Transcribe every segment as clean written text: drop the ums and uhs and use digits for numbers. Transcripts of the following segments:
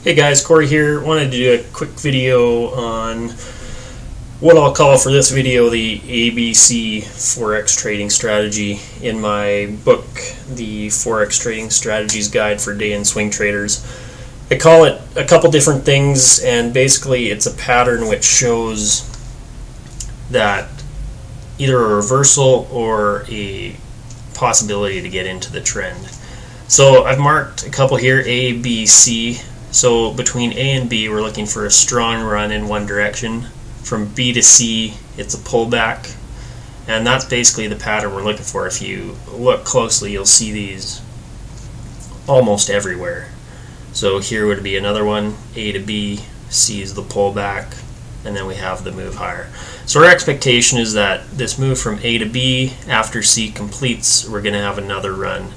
Hey guys, Corey here. Wanted to do a quick video on what I'll call for this video the ABC forex trading strategy in my book, the Forex Trading Strategies Guide for Day and Swing Traders. I call it a couple different things, and basically it's a pattern which shows that either a reversal or a possibility to get into the trend. So I've marked a couple here, A, B, C. So between A and B, we're looking for a strong run in one direction. From B to C, it's a pullback. And that's basically the pattern we're looking for. If you look closely, you'll see these almost everywhere. So here would be another one, A to B, C is the pullback, and then we have the move higher. So our expectation is that this move from A to B, after C completes, we're going to have another run.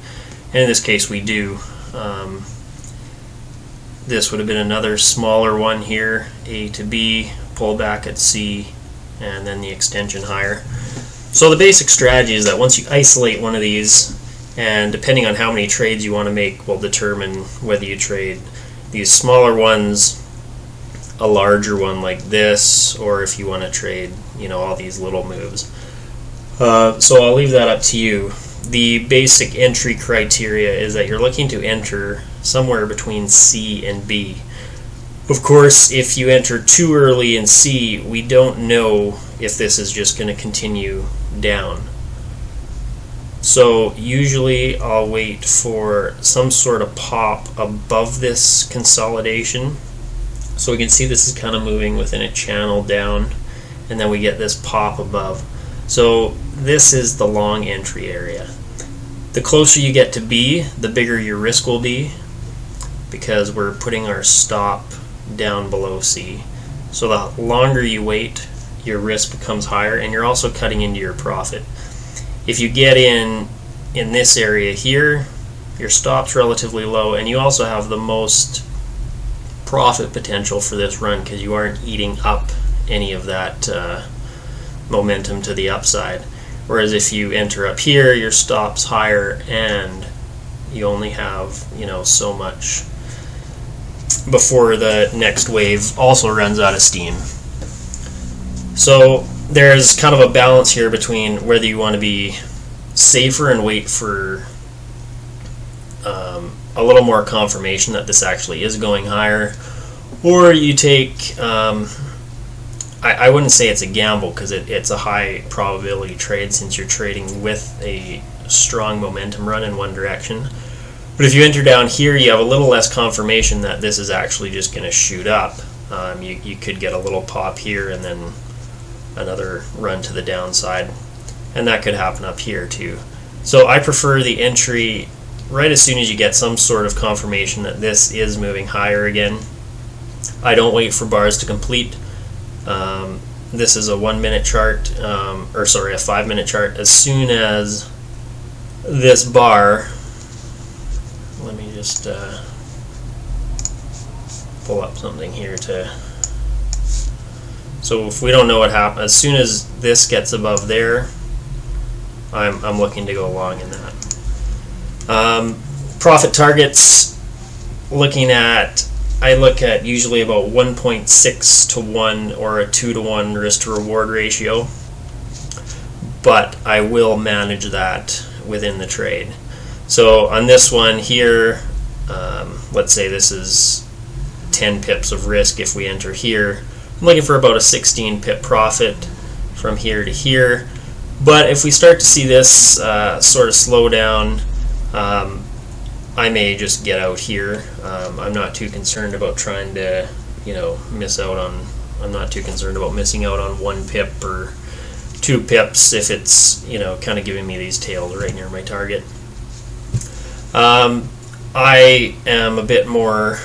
And in this case, we do. This would have been another smaller one here, A to B, pullback at C, and then the extension higher. So the basic strategy is that once you isolate one of these, and depending on how many trades you want to make will determine whether you trade these smaller ones, a larger one like this, or if you want to trade, all these little moves. So I'll leave that up to you. The basic entry criteria is that you're looking to enter somewhere between C and B. Of course, if you enter too early in C, we don't know if this is just going to continue down. So usually I'll wait for some sort of pop above this consolidation. So we can see this is kind of moving within a channel down, and then we get this pop above. So this is the long entry area. The closer you get to B, the bigger your risk will be, because we're putting our stop down below C. So the longer you wait, your risk becomes higher, and you're also cutting into your profit. If you get in this area here, your stop's relatively low, and you also have the most profit potential for this run because you aren't eating up any of that momentum to the upside. Whereas if you enter up here, your stop's higher and you only have so much before the next wave also runs out of steam. So there's kind of a balance here between whether you want to be safer and wait for a little more confirmation that this actually is going higher, or you take I wouldn't say it's a gamble because it's a high probability trade since you're trading with a strong momentum run in one direction. But if you enter down here, you have a little less confirmation that this is actually just going to shoot up. You could get a little pop here and then another run to the downside, and that could happen up here too. So I prefer the entry right as soon as you get some sort of confirmation that this is moving higher again. I don't wait for bars to complete. This is a 1 minute chart, a 5 minute chart. As soon as this bar, let me just pull up something here so if we don't know what happens, as soon as this gets above there, I'm looking to go long in that. Profit targets, I look at usually about 1.6 to 1 or a 2 to 1 risk to reward ratio, but I will manage that within the trade. So on this one here, let's say this is 10 pips of risk. If we enter here, I'm looking for about a 16 pip profit from here to here. But if we start to see this sort of slow down, I may just get out here. I'm not too concerned about trying to, I'm not too concerned about missing out on 1 pip or 2 pips if it's, kind of giving me these tails right near my target. I am a bit more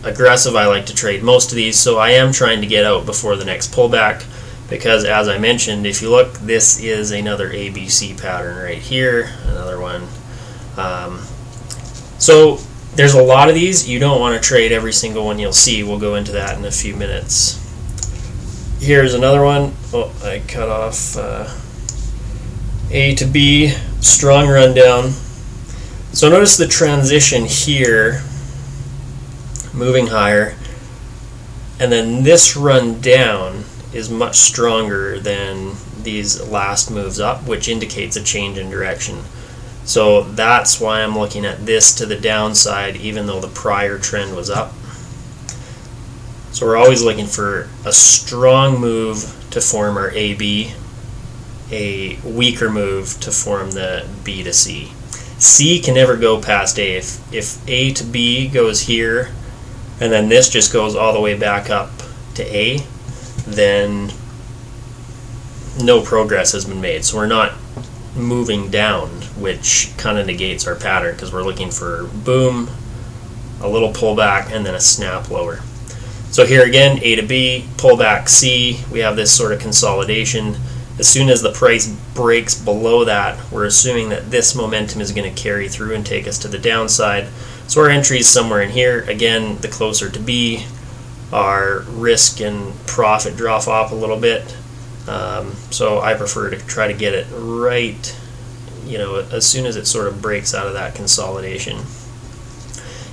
aggressive. I like to trade most of these, so I am trying to get out before the next pullback because, as I mentioned, if you look, this is another ABC pattern right here, another one. So there's a lot of these. You don't want to trade every single one you'll see. We'll go into that in a few minutes. Here's another one. Oh, I cut off A to B, strong rundown. So notice the transition here moving higher, and then this run down is much stronger than these last moves up, which indicates a change in direction. So that's why I'm looking at this to the downside, even though the prior trend was up. So we're always looking for a strong move to form our AB, a weaker move to form the B to C. C can never go past A. If A to B goes here, and then this just goes all the way back up to A, then no progress has been made. So we're not moving down, which kind of negates our pattern, because we're looking for boom, a little pullback, and then a snap lower. So here again, A to B, pullback C, we have this sort of consolidation. As soon as the price breaks below that, we're assuming that this momentum is going to carry through and take us to the downside. So our entry is somewhere in here. Again, the closer to B, our risk and profit drop off a little bit. So I prefer to try to get it right, as soon as it sort of breaks out of that consolidation.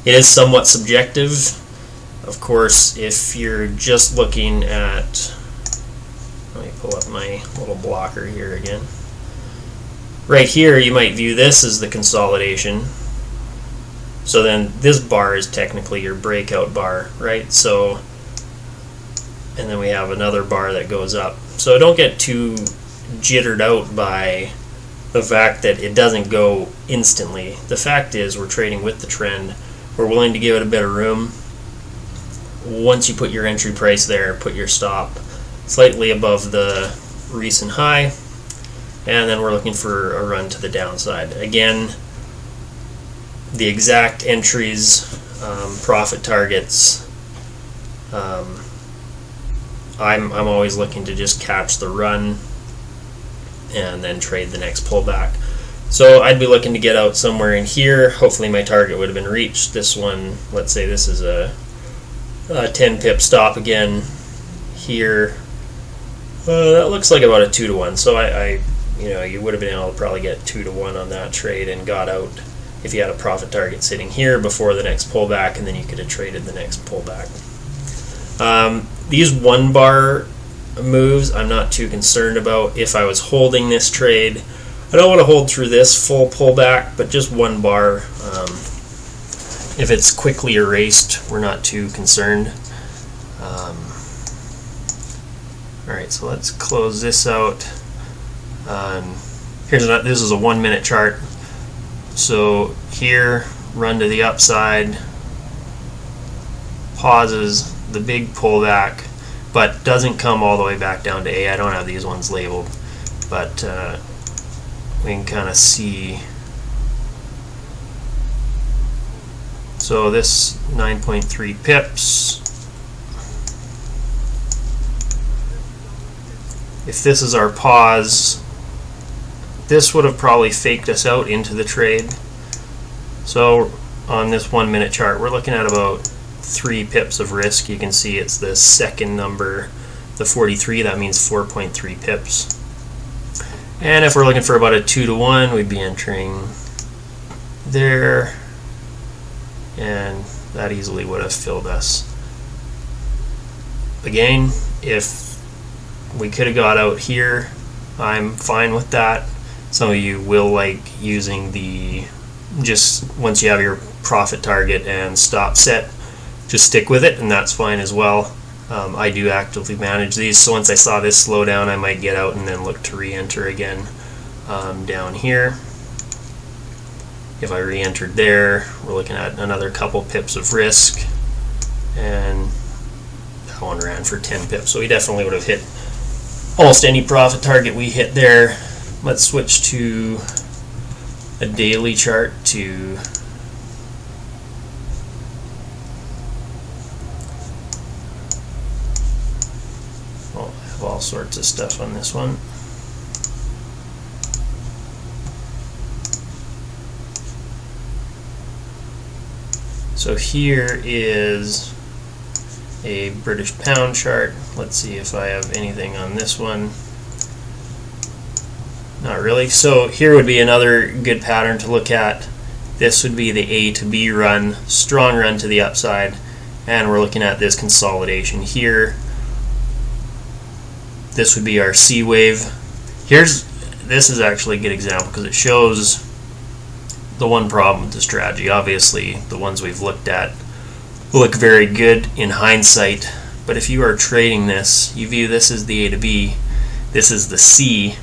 It is somewhat subjective. Of course, if you're just looking at, let me pull up my little blocker here again. Right here, you might view this as the consolidation. So then this bar is technically your breakout bar, right? So, and then we have another bar that goes up. So don't get too jittered out by the fact that it doesn't go instantly. The fact is, we're trading with the trend. We're willing to give it a bit of room. Once you put your entry price there, put your stop slightly above the recent high, and then we're looking for a run to the downside. Again, the exact entries, profit targets, I'm always looking to just catch the run and then trade the next pullback. So I'd be looking to get out somewhere in here. Hopefully my target would have been reached. This one, let's say this is a 10 pip stop again here. That looks like about a 2-to-1. So you would have been able to probably get 2-to-1 on that trade and got out if you had a profit target sitting here before the next pullback, and then you could have traded the next pullback. These 1-bar moves I'm not too concerned about. If I was holding this trade, I don't want to hold through this full pullback, but just 1 bar. If it's quickly erased, we're not too concerned. Alright, so let's close this out. This is a 1-minute chart. So here, run to the upside, pauses, the big pullback, but doesn't come all the way back down to A. I don't have these ones labeled, but we can kind of see. So this 9.3 pips. If this is our pause, this would have probably faked us out into the trade. So on this 1-minute chart, we're looking at about 3 pips of risk. You can see it's the second number, the 43. That means 4.3 pips. And if we're looking for about a 2-to-1, we'd be entering there, and that easily would have filled us. Again, if we could have got out here, I'm fine with that. Some of you will like using just once you have your profit target and stop set, just stick with it, and that's fine as well. I do actively manage these, so once I saw this slow down, I might get out and then look to re-enter again down here. If I re-entered there, we're looking at another couple pips of risk, and that one ran for 10 pips, so we definitely would have hit almost any profit target we hit there. Let's switch to a daily chart to I have all sorts of stuff on this one. So here is a British pound chart. Let's see if I have anything on this one. Not really. So here would be another good pattern to look at. This would be the A to B run, strong run to the upside, and we're looking at this consolidation here. This would be our C wave. This is actually a good example because it shows the one problem with the strategy. Obviously, the ones we've looked at look very good in hindsight, but if you are trading this, you view this as the A to B, this is the C,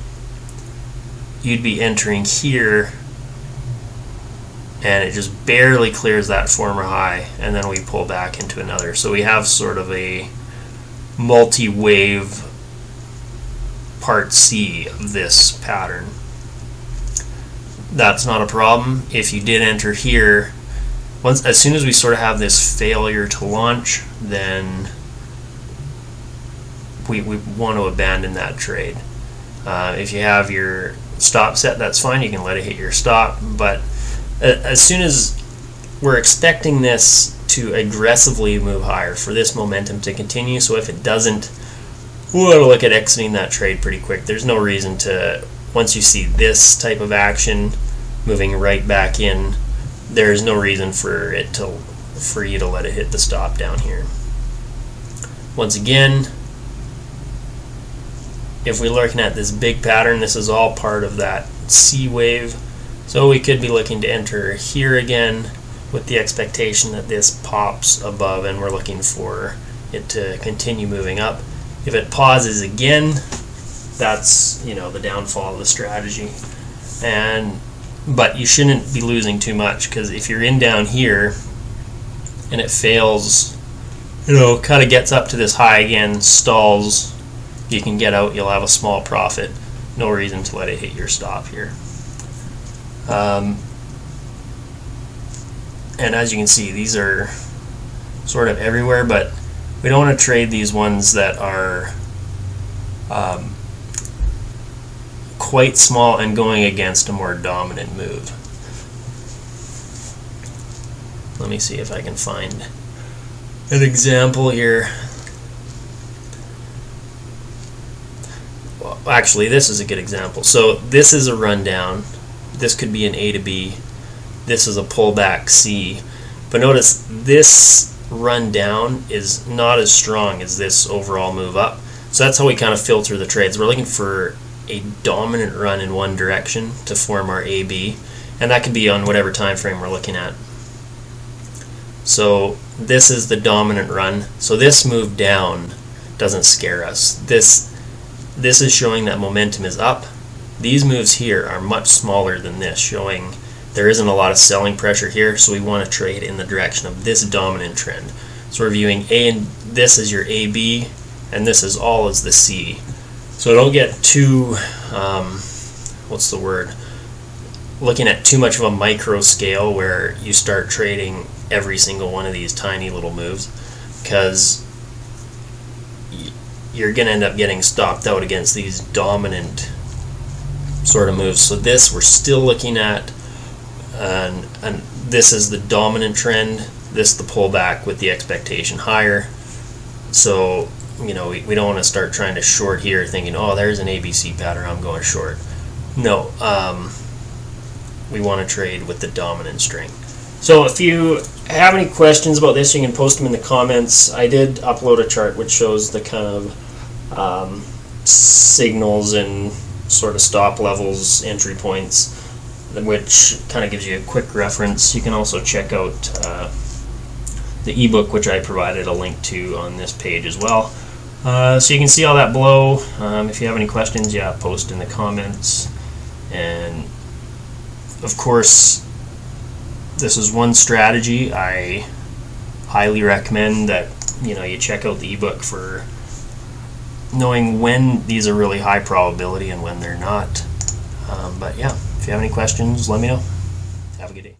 you'd be entering here, and it just barely clears that former high, and then we pull back into another. So we have sort of a multi-wave part C of this pattern. That's not a problem. If you did enter here, as soon as we sort of have this failure to launch, then we want to abandon that trade. If you have your stop set, that's fine. You can let it hit your stop, but as soon as we're expecting this to aggressively move higher, for this momentum to continue, so if it doesn't, we'll look at exiting that trade pretty quick. There's no reason to, once you see this type of action moving right back in, there's no reason for you to let it hit the stop down here. Once again, if we're looking at this big pattern, this is all part of that C wave. So we could be looking to enter here again with the expectation that this pops above, and we're looking for it to continue moving up. If it pauses again, that's the downfall of the strategy. But you shouldn't be losing too much, because if you're in down here and it fails, kind of gets up to this high again, stalls, you can get out, you'll have a small profit. No reason to let it hit your stop here. And as you can see, these are sort of everywhere, but we don't want to trade these ones that are quite small and going against a more dominant move. Let me see if I can find an example here. Well, actually, this is a good example. So this is a rundown. This could be an A to B. This is a pullback C. But notice this run down is not as strong as this overall move up. So that's how we kind of filter the trades. We're looking for a dominant run in one direction to form our AB, and that can be on whatever time frame we're looking at. So this is the dominant run. So this move down doesn't scare us. This is showing that momentum is up. These moves here are much smaller than this, showing there isn't a lot of selling pressure here, so we want to trade in the direction of this dominant trend. So we're viewing A and this as your AB, and this is all as the C. So don't get too, looking at too much of a micro scale where you start trading every single one of these tiny little moves, because you're going to end up getting stopped out against these dominant sort of moves. So this we're still looking at, and this is the dominant trend, this the pullback with the expectation higher. So we don't want to start trying to short here thinking, oh, there's an ABC pattern, I'm going short. No, we want to trade with the dominant strength. So if you have any questions about this, you can post them in the comments. I did upload a chart which shows the kind of signals and sort of stop levels, entry points, which kind of gives you a quick reference. You can also check out the ebook, which I provided a link to on this page as well. So you can see all that below. If you have any questions, post in the comments. And of course, this is one strategy. I highly recommend that you check out the ebook for knowing when these are really high probability and when they're not. But yeah, if you have any questions, let me know. Have a good day.